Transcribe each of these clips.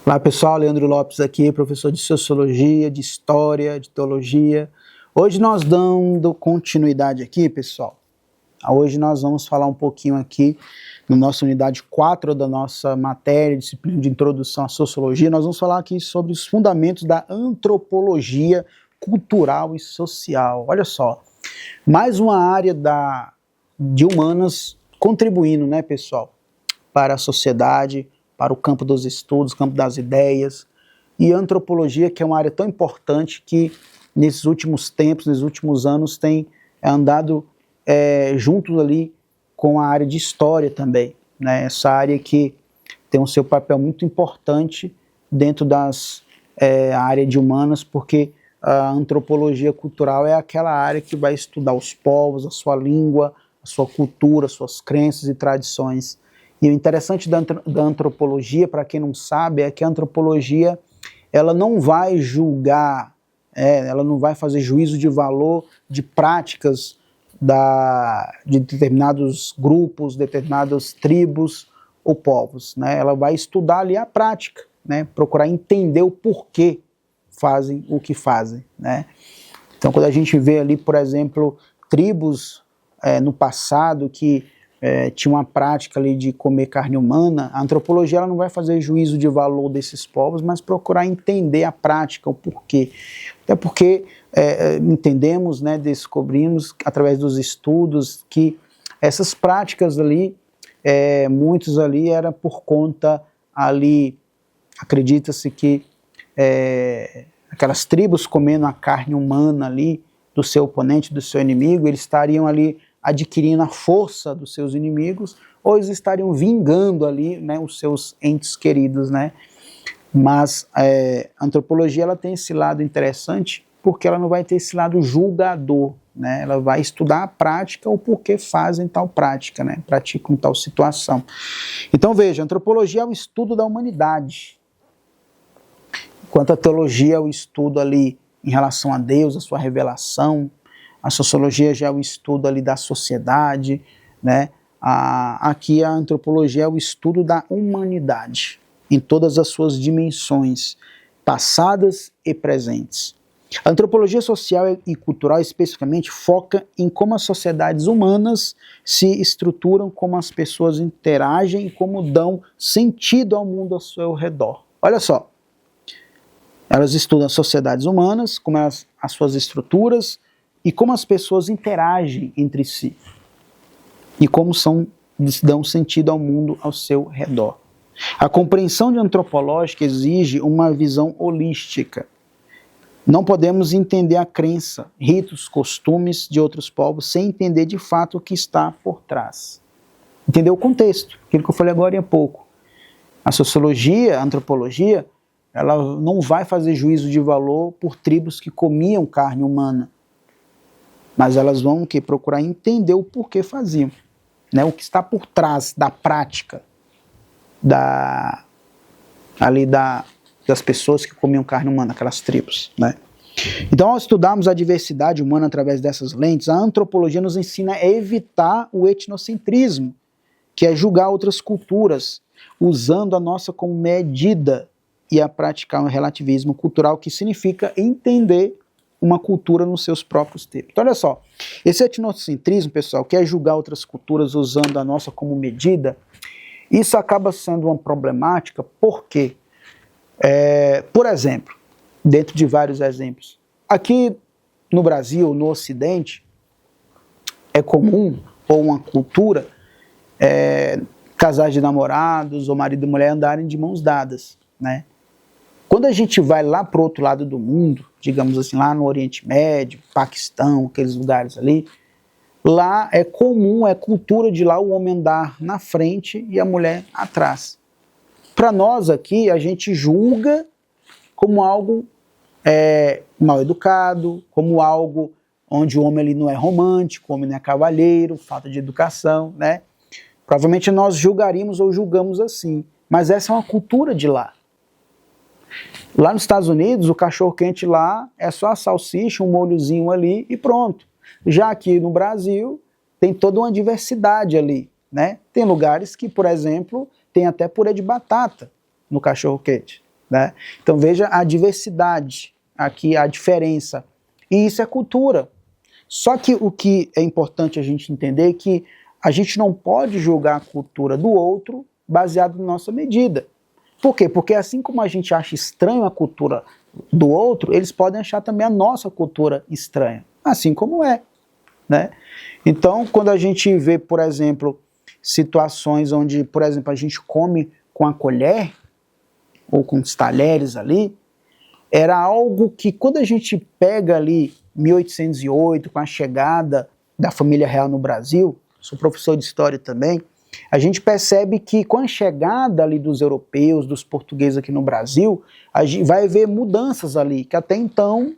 Olá pessoal, Leandro Lopes aqui, professor de Sociologia, de História, de Teologia. Hoje nós dando continuidade aqui, pessoal. Hoje nós vamos falar um pouquinho aqui, na nossa unidade 4 da nossa matéria, disciplina de Introdução à Sociologia, nós vamos falar aqui sobre os fundamentos da antropologia cultural e social. Olha só, mais uma área de humanas contribuindo, né, pessoal, para a sociedade, para o campo dos estudos, campo das ideias, e a antropologia, que é uma área tão importante que nesses últimos tempos, nesses últimos anos, tem andado junto ali com a área de história também, né? Essa área que tem o seu papel muito importante dentro da área de humanas, porque a antropologia cultural é aquela área que vai estudar os povos, a sua língua, a sua cultura, suas crenças e tradições. E o interessante da antropologia, para quem não sabe, é que a antropologia ela não vai julgar, ela não vai fazer juízo de valor de práticas de determinados grupos, determinadas tribos ou povos, né? Ela vai estudar ali a prática, né? Procurar entender o porquê fazem o que fazem, né? Então, quando a gente vê ali, por exemplo, tribos no passado que tinha uma prática ali de comer carne humana, a antropologia ela não vai fazer juízo de valor desses povos, mas procurar entender a prática, o porquê. Até porque entendemos, né, descobrimos através dos estudos que essas práticas ali, muitos ali era por conta ali, acredita-se que aquelas tribos comendo a carne humana ali do seu oponente, do seu inimigo, eles estariam ali adquirindo a força dos seus inimigos, ou eles estariam vingando ali, né, os seus entes queridos, né? Mas a antropologia ela tem esse lado interessante, porque ela não vai ter esse lado julgador, né? Ela vai estudar a prática, o porquê fazem tal prática, né? Praticam tal situação. Então veja, a antropologia é o estudo da humanidade, enquanto a teologia é o estudo ali em relação a Deus, a sua revelação. A sociologia já é o estudo ali da sociedade, né? Aqui a antropologia é o estudo da humanidade, em todas as suas dimensões, passadas e presentes. A antropologia social e cultural, especificamente, foca em como as sociedades humanas se estruturam, como as pessoas interagem e como dão sentido ao mundo ao seu redor. Olha só, elas estudam as sociedades humanas, como as suas estruturas, e como as pessoas interagem entre si, e como dão sentido ao mundo ao seu redor. A compreensão antropológica exige uma visão holística. Não podemos entender a crença, ritos, costumes de outros povos sem entender de fato o que está por trás. Entender o contexto, aquilo que eu falei agora há pouco. A sociologia, a antropologia, ela não vai fazer juízo de valor por tribos que comiam carne humana, mas elas vão procurar entender o porquê faziam, né? O que está por trás da prática das pessoas que comiam carne humana, aquelas tribos, né? Então, ao estudarmos a diversidade humana através dessas lentes, a antropologia nos ensina a evitar o etnocentrismo, que é julgar outras culturas, usando a nossa como medida, e a praticar um relativismo cultural, que significa entender uma cultura nos seus próprios termos. Então, olha só, esse etnocentrismo, pessoal, que é julgar outras culturas usando a nossa como medida, isso acaba sendo uma problemática porque, por exemplo, dentro de vários exemplos, aqui no Brasil, no Ocidente, é comum, ou uma cultura, casais de namorados, ou marido e mulher andarem de mãos dadas, né? Quando a gente vai lá para o outro lado do mundo, digamos assim, lá no Oriente Médio, Paquistão, aqueles lugares ali, lá é comum, é cultura de lá o homem andar na frente e a mulher atrás. Para nós aqui, a gente julga como algo mal educado, como algo onde o homem ali não é romântico, o homem não é cavalheiro, falta de educação, né? Provavelmente nós julgaríamos ou julgamos assim, mas essa é uma cultura de lá. Lá nos Estados Unidos, o cachorro-quente lá é só a salsicha, um molhozinho ali e pronto. Já aqui no Brasil, tem toda uma diversidade ali, né? Tem lugares que, por exemplo, tem até purê de batata no cachorro-quente, né? Então veja a diversidade, aqui a diferença. E isso é cultura. Só que o que é importante a gente entender é que a gente não pode julgar a cultura do outro baseado na nossa medida. Por quê? Porque assim como a gente acha estranho a cultura do outro, eles podem achar também a nossa cultura estranha. Assim como é, né? Então, quando a gente vê, por exemplo, situações onde, por exemplo, a gente come com a colher ou com os talheres ali, era algo que quando a gente pega ali 1808, com a chegada da família real no Brasil, sou professor de história também, a gente percebe que com a chegada ali dos europeus, dos portugueses aqui no Brasil, a gente vai ver mudanças ali, que até então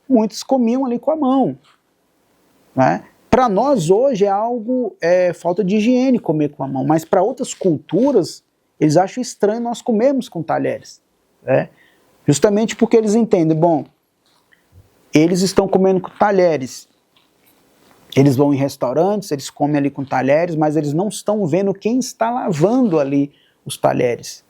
muitos comiam ali com a mão, né? Para nós hoje é algo, falta de higiene comer com a mão, mas para outras culturas, eles acham estranho nós comermos com talheres, né? Justamente porque eles entendem, bom, eles estão comendo com talheres, eles vão em restaurantes, eles comem ali com talheres, mas eles não estão vendo quem está lavando ali os talheres.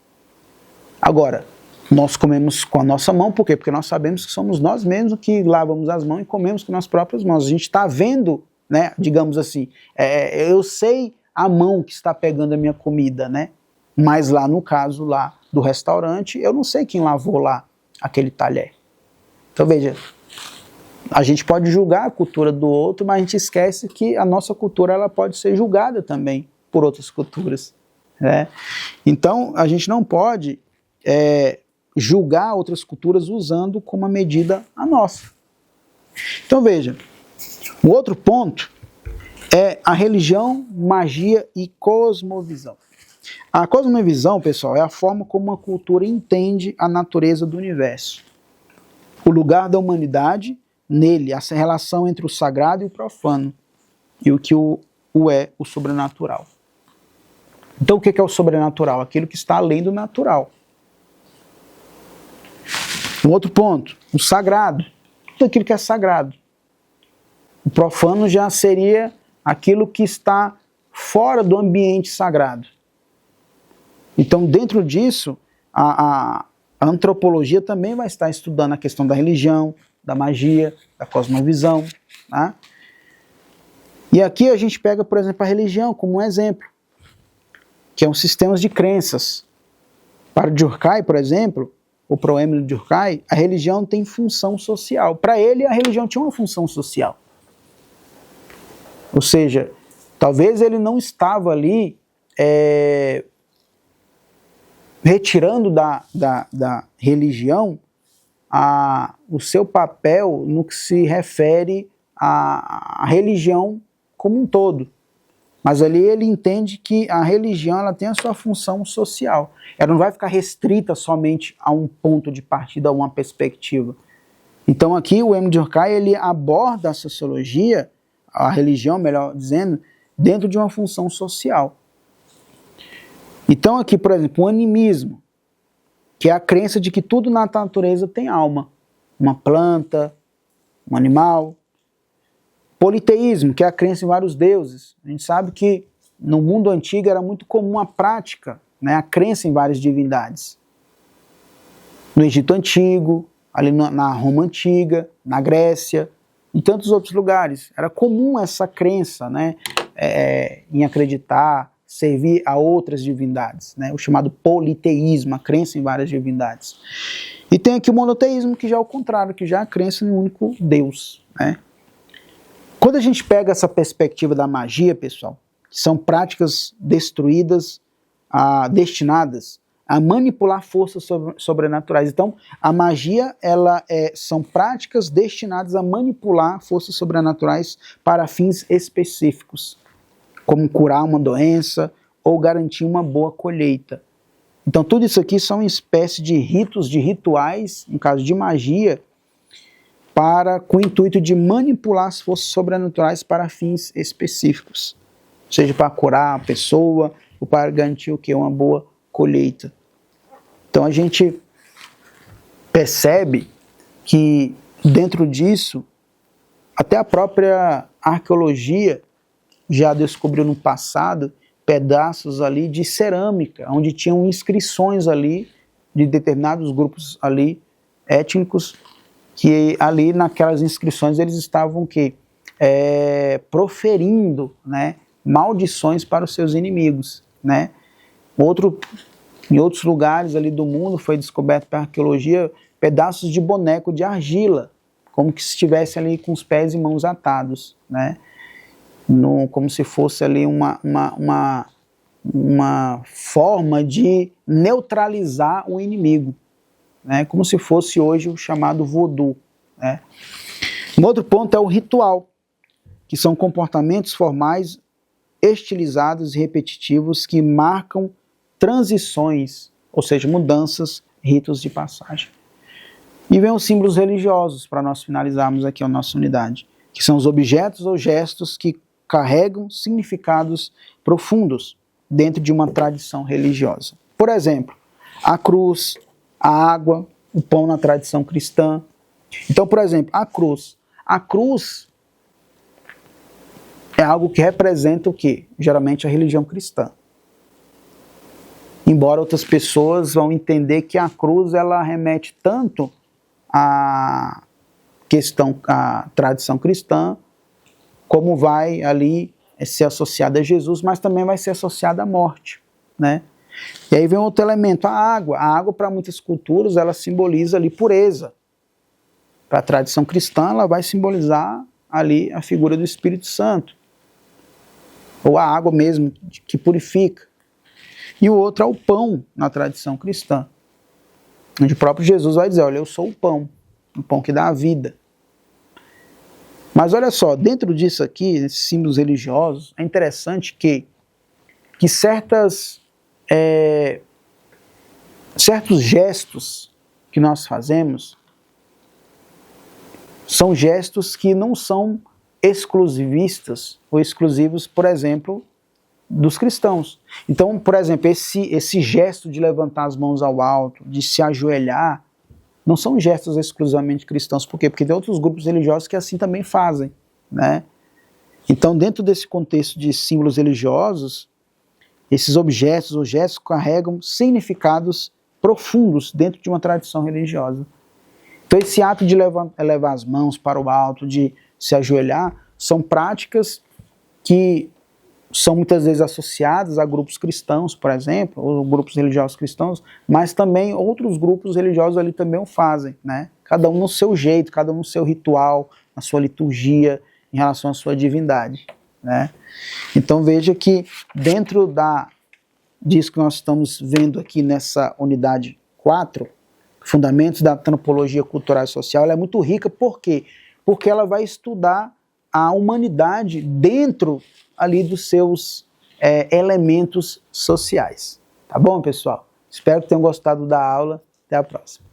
Agora, nós comemos com a nossa mão, por quê? Porque nós sabemos que somos nós mesmos que lavamos as mãos e comemos com as próprias mãos. A gente está vendo, né, digamos assim, eu sei a mão que está pegando a minha comida, né? Mas lá no caso lá do restaurante, eu não sei quem lavou lá aquele talher. Então veja, a gente pode julgar a cultura do outro, mas a gente esquece que a nossa cultura ela pode ser julgada também por outras culturas, né? Então a gente não pode julgar outras culturas usando como medida a nossa. Então veja, o outro ponto é a religião, magia e cosmovisão. A cosmovisão, pessoal, é a forma como uma cultura entende a natureza do universo, o lugar da humanidade nele, essa relação entre o sagrado e o profano, e o que o sobrenatural. Então o que é o sobrenatural? Aquilo que está além do natural. Um outro ponto, o sagrado, tudo aquilo que é sagrado. O profano já seria aquilo que está fora do ambiente sagrado. Então, dentro disso, a antropologia também vai estar estudando a questão da religião, da magia, da cosmovisão, tá? E aqui a gente pega, por exemplo, a religião como um exemplo, que é um sistema de crenças. Para Durkheim, por exemplo, ou para o Emile Durkheim, a religião tem função social. Para ele, a religião tinha uma função social. Ou seja, talvez ele não estava ali retirando da religião o seu papel no que se refere à religião como um todo. Mas ali ele entende que a religião ela tem a sua função social. Ela não vai ficar restrita somente a um ponto de partida, a uma perspectiva. Então aqui o Emile Durkheim ele aborda a sociologia, a religião, melhor dizendo, dentro de uma função social. Então aqui, por exemplo, o animismo, que é a crença de que tudo na natureza tem alma. Uma planta, um animal. Politeísmo, que é a crença em vários deuses. A gente sabe que no mundo antigo era muito comum a prática, né, a crença em várias divindades. No Egito Antigo, ali na Roma Antiga, na Grécia, em tantos outros lugares. Era comum essa crença, né, em acreditar, servir a outras divindades, né? O chamado politeísmo, a crença em várias divindades. E tem aqui o monoteísmo, que já é o contrário, que já é a crença em um único Deus, né? Quando a gente pega essa perspectiva da magia, pessoal, que são práticas destinadas a manipular forças sobrenaturais. Então, a magia são práticas destinadas a manipular forças sobrenaturais para fins específicos, como curar uma doença ou garantir uma boa colheita. Então tudo isso aqui são espécies de ritos, de rituais, no caso de magia, com o intuito de manipular as forças sobrenaturais para fins específicos. Seja para curar a pessoa ou para garantir o quê? Uma boa colheita. Então a gente percebe que dentro disso, até a própria arqueologia já descobriu no passado pedaços ali de cerâmica, onde tinham inscrições ali de determinados grupos ali étnicos, que ali naquelas inscrições eles estavam proferindo, né, maldições para os seus inimigos, né? Em outros lugares ali do mundo foi descoberto pela arqueologia pedaços de boneco de argila, como que se estivesse ali com os pés e mãos atados, né? Como se fosse ali uma forma de neutralizar o inimigo, né? Como se fosse hoje o chamado voodoo, né? Um outro ponto é o ritual, que são comportamentos formais estilizados e repetitivos que marcam transições, ou seja, mudanças, ritos de passagem. E vem os símbolos religiosos, para nós finalizarmos aqui a nossa unidade, que são os objetos ou gestos que carregam significados profundos dentro de uma tradição religiosa. Por exemplo, a cruz, a água, o pão na tradição cristã. Então, por exemplo, a cruz. A cruz é algo que representa o quê? Geralmente a religião cristã. Embora outras pessoas vão entender que a cruz ela remete tanto à tradição cristã, como vai ali ser associada a Jesus, mas também vai ser associada à morte, né? E aí vem outro elemento, a água. A água, para muitas culturas, ela simboliza ali pureza. Para a tradição cristã, ela vai simbolizar ali a figura do Espírito Santo. Ou a água mesmo, que purifica. E o outro é o pão, na tradição cristã. Onde o próprio Jesus vai dizer, olha, eu sou o pão que dá a vida. Mas olha só, dentro disso aqui, esses símbolos religiosos, é interessante que certos gestos que nós fazemos são gestos que não são exclusivistas ou exclusivos, por exemplo, dos cristãos. Então, por exemplo, esse gesto de levantar as mãos ao alto, de se ajoelhar, não são gestos exclusivamente cristãos. Por quê? Porque tem outros grupos religiosos que assim também fazem, né? Então, dentro desse contexto de símbolos religiosos, esses objetos ou gestos carregam significados profundos dentro de uma tradição religiosa. Então, esse ato de levar as mãos para o alto, de se ajoelhar, são práticas que são muitas vezes associadas a grupos cristãos, por exemplo, ou grupos religiosos cristãos, mas também outros grupos religiosos ali também o fazem, né? Cada um no seu jeito, cada um no seu ritual, na sua liturgia, em relação à sua divindade, né? Então veja que dentro disso que nós estamos vendo aqui nessa unidade 4, Fundamentos da Antropologia Cultural e Social, ela é muito rica, por quê? Porque ela vai estudar a humanidade dentro ali dos seus elementos sociais. Tá bom, pessoal? Espero que tenham gostado da aula. Até a próxima.